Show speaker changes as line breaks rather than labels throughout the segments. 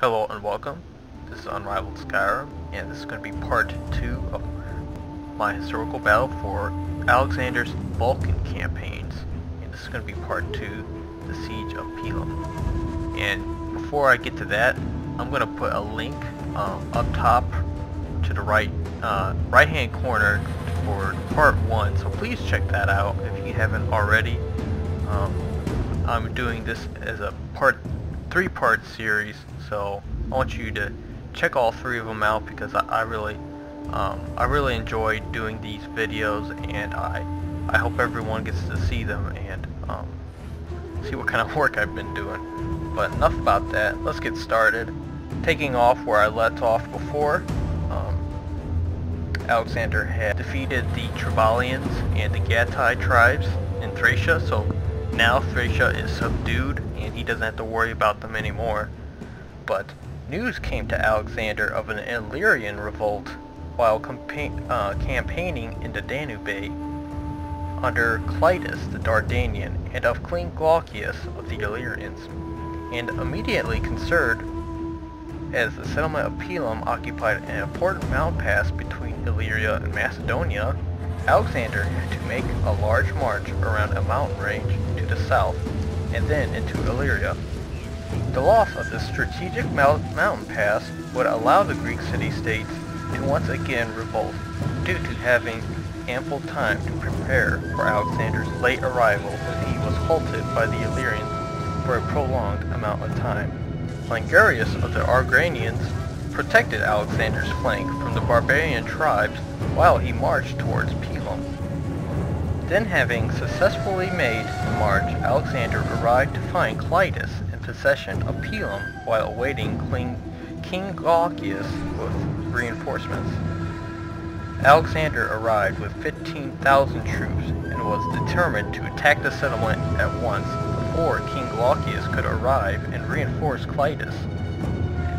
Hello and welcome. This is UnrivaledSkyrim, and this is going to be part 2 of my historical battle for Alexander's Balkan campaigns. And this is going to be part 2, the Siege of Pelium. And before I get to that, I'm going to put a link up top to the right hand corner for part 1, so please check that out if you haven't already. I'm doing this as a 3-part series, so I want you to check all 3 of them out because I really enjoy doing these videos, and I hope everyone gets to see them and see what kind of work I've been doing. But enough about that. Let's get started. Taking off where I left off before, Alexander had defeated the Trebalians and the Gattai tribes in Thracia, so now Thracia is subdued and he doesn't have to worry about them anymore. But news came to Alexander of an Illyrian revolt while campaigning in the Danube under Clitus the Dardanian and of King Glaucius of the Illyrians, and immediately concerned as the settlement of Pelium occupied an important mountain pass between Illyria and Macedonia. Alexander had to make a large march around a mountain range to the south and then into Illyria. The loss of this strategic mountain pass would allow the Greek city-states to once again revolt due to having ample time to prepare for Alexander's late arrival when he was halted by the Illyrians for a prolonged amount of time. Langarius of the Argranians protected Alexander's flank from the barbarian tribes while he marched towards Pelium. Then, having successfully made the march, Alexander arrived to find Clitus in possession of Pelium while awaiting King Glaucius with reinforcements. Alexander arrived with 15,000 troops and was determined to attack the settlement at once before King Glaucius could arrive and reinforce Clitus.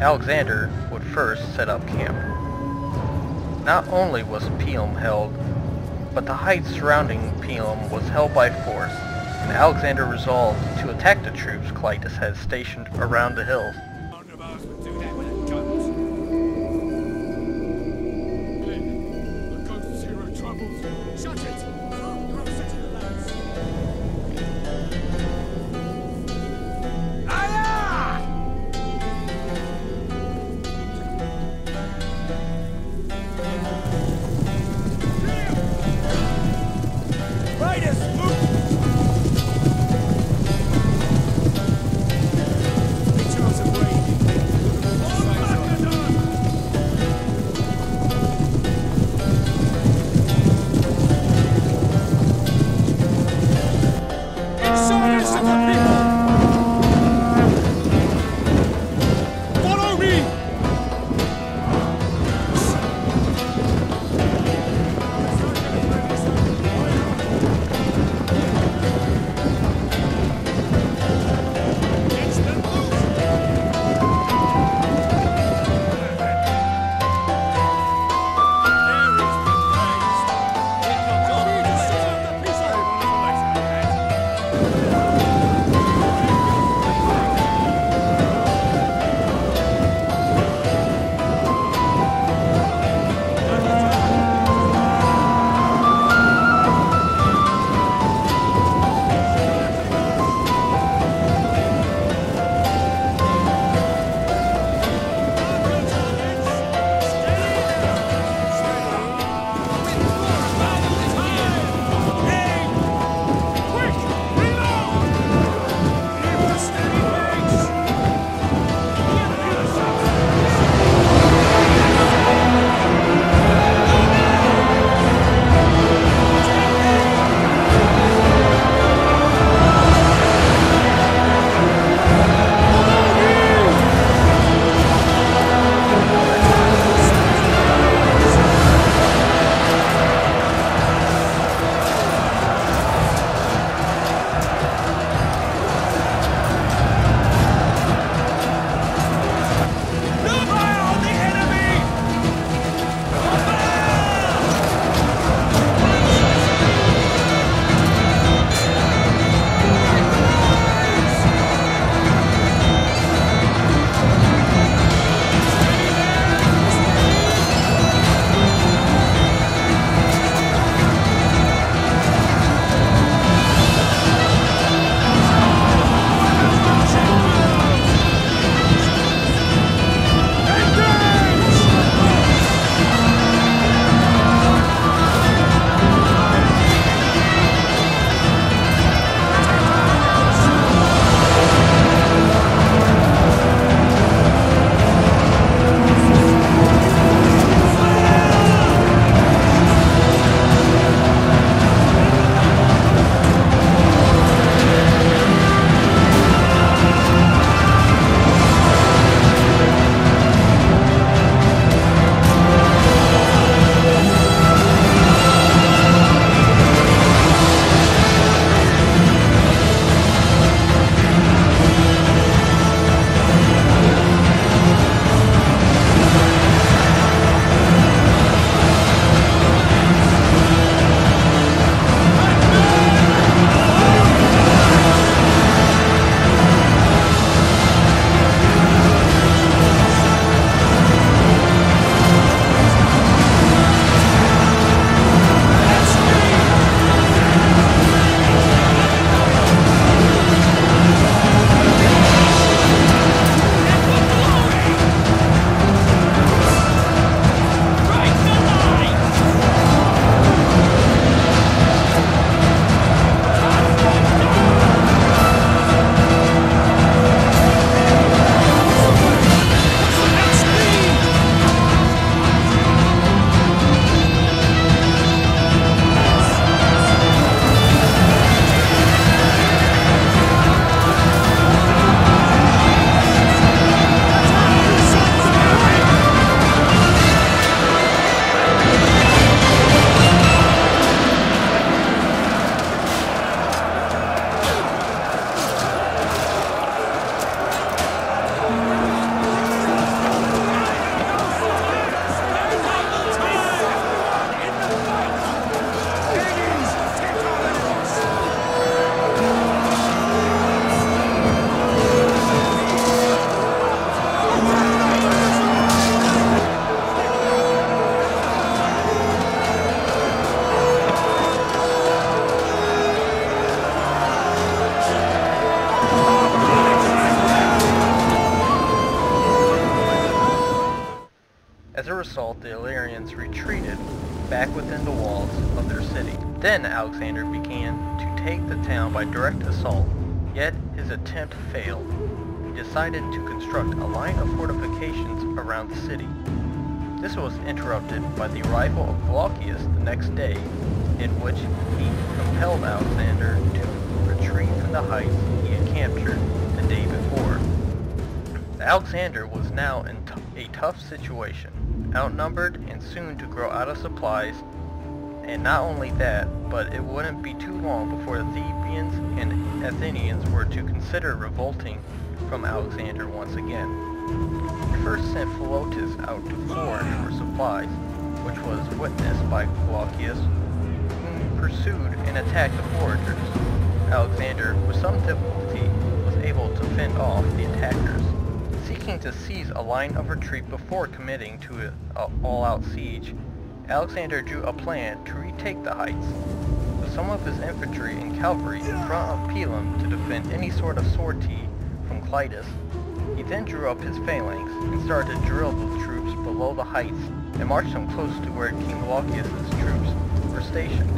Alexander would first set up camp. Not only was Pelium held, but the heights surrounding Pelium was held by force, and Alexander resolved to attack the troops Clitus had stationed around the hills. As a result, the Illyrians retreated back within the walls of their city. Then Alexander began to take the town by direct assault, yet his attempt failed. He decided to construct a line of fortifications around the city. This was interrupted by the arrival of Glaucius the next day, in which he compelled Alexander to retreat from the heights he had captured the day before. Alexander was now in a tough situation, outnumbered and soon to grow out of supplies, and not only that, but it wouldn't be too long before the Thebans and Athenians were to consider revolting from Alexander once again. He first sent Philotas out to forage for supplies, which was witnessed by Glaucius, whom pursued and attacked the foragers. Alexander, with some difficulty, was able to fend off the attackers. Seeking to seize a line of retreat before committing to an all-out siege, Alexander drew a plan to retake the heights. With some of his infantry and cavalry in front of Pelium to defend any sort of sortie from Clitus, he then drew up his phalanx and started to drill the troops below the heights and marched them close to where King Glaucius' troops were stationed.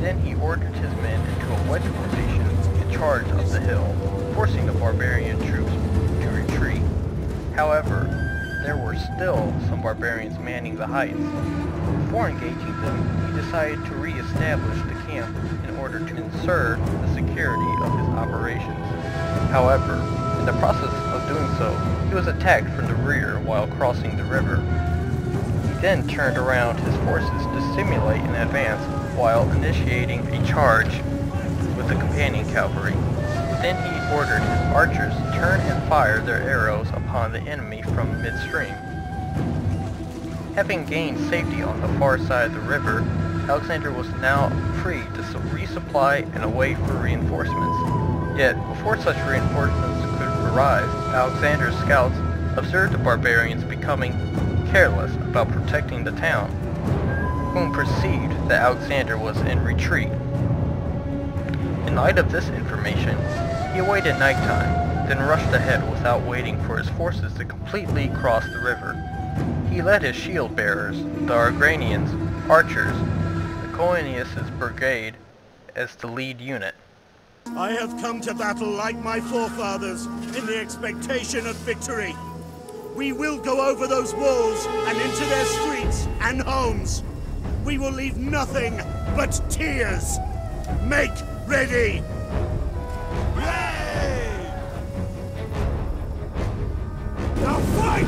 Then he ordered his men into a wedge formation in charge of the hill, forcing the barbarian troops to retreat. However, there were still some barbarians manning the heights. Before engaging them, he decided to re-establish the camp in order to ensure the security of his operations. However, in the process of doing so, he was attacked from the rear while crossing the river. He then turned around his forces to simulate an advance while initiating a charge with the companion cavalry. Then he ordered his archers to turn and fire their arrows upon the enemy from midstream. Having gained safety on the far side of the river, Alexander was now free to resupply and await for reinforcements. Yet, before such reinforcements could arrive, Alexander's scouts observed the barbarians becoming careless about protecting the town, whom perceived that Alexander was in retreat. In light of this information, he awaited nighttime, then rushed ahead without waiting for his forces to completely cross the river. He led his shield-bearers, the Argranians, archers, the Coenius' brigade, as the lead unit.
I have come to battle like my forefathers, in the expectation of victory. We will go over those walls and into their streets and homes. We will leave nothing but tears. Make ready! Hooray! Now fight!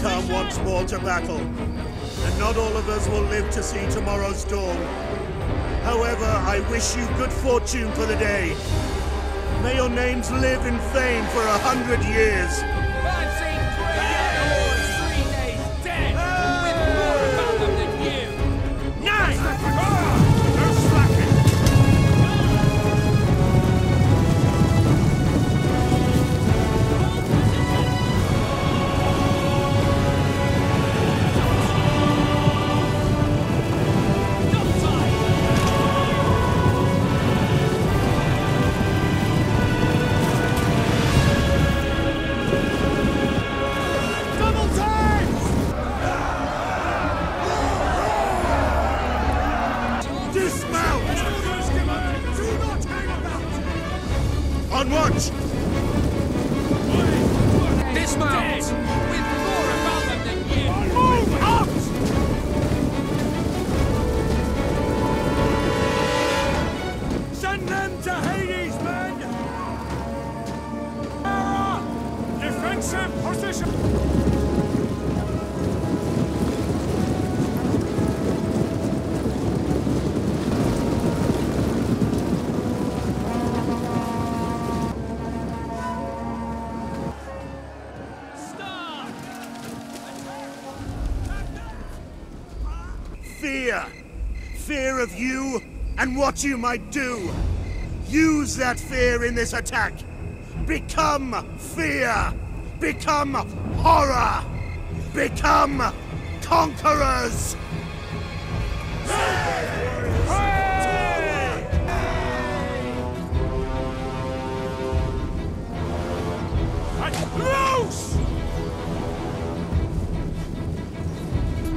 Come once more to battle, and not all of us will live to see tomorrow's dawn. However, I wish you good fortune for the day. May your names live in fame for 100 years.
I've seen 3 days dead, with more about them than you. 9!
No slacking! On watch!
Dismount! With more about them than you!
Move out! Send them to Hades, men! Defensive position! Fear! Fear of you and what you might do. Use that fear in this attack. Become fear. Become horror. Become conquerors.
Loose!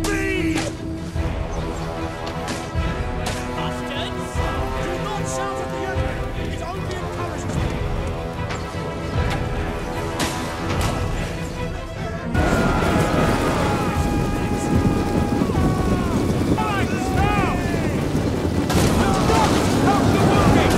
Speed!
Bastards! Do not shout at the enemy! It only encourages them! Right, now! Help the wounded!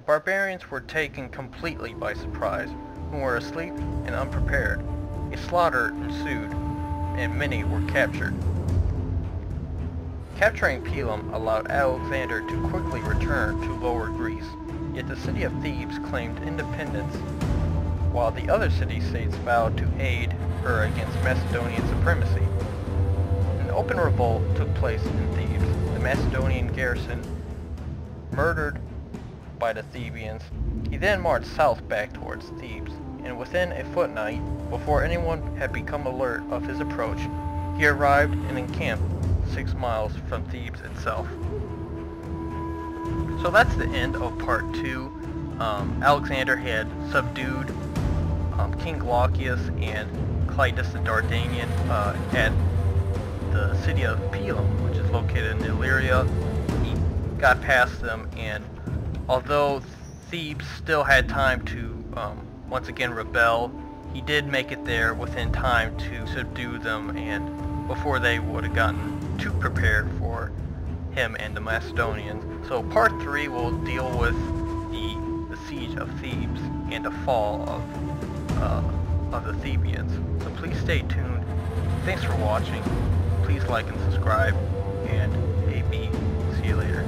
Barbarians were taken completely by surprise, who were asleep and unprepared. A slaughter ensued, and many were captured. Capturing Pelium allowed Alexander to quickly return to Lower Greece, yet the city of Thebes claimed independence, while the other city-states vowed to aid her against Macedonian supremacy. An open revolt took place in Thebes. The Macedonian garrison murdered by the Thebians. He then marched south back towards Thebes, and within a fortnight, before anyone had become alert of his approach, he arrived and encamped 6 miles from Thebes itself. So that's the end of part 2. Alexander had subdued King Glaucius and Clitus the Dardanian at the city of Pelium, which is located in Illyria. He got past them, and although Thebes still had time to once again rebel, he did make it there within time to subdue them, and before they would have gotten too prepared for him and the Macedonians. So part 3 will deal with the siege of Thebes and the fall of the Thebians. So please stay tuned. Thanks for watching. Please like and subscribe, and AB, see you later.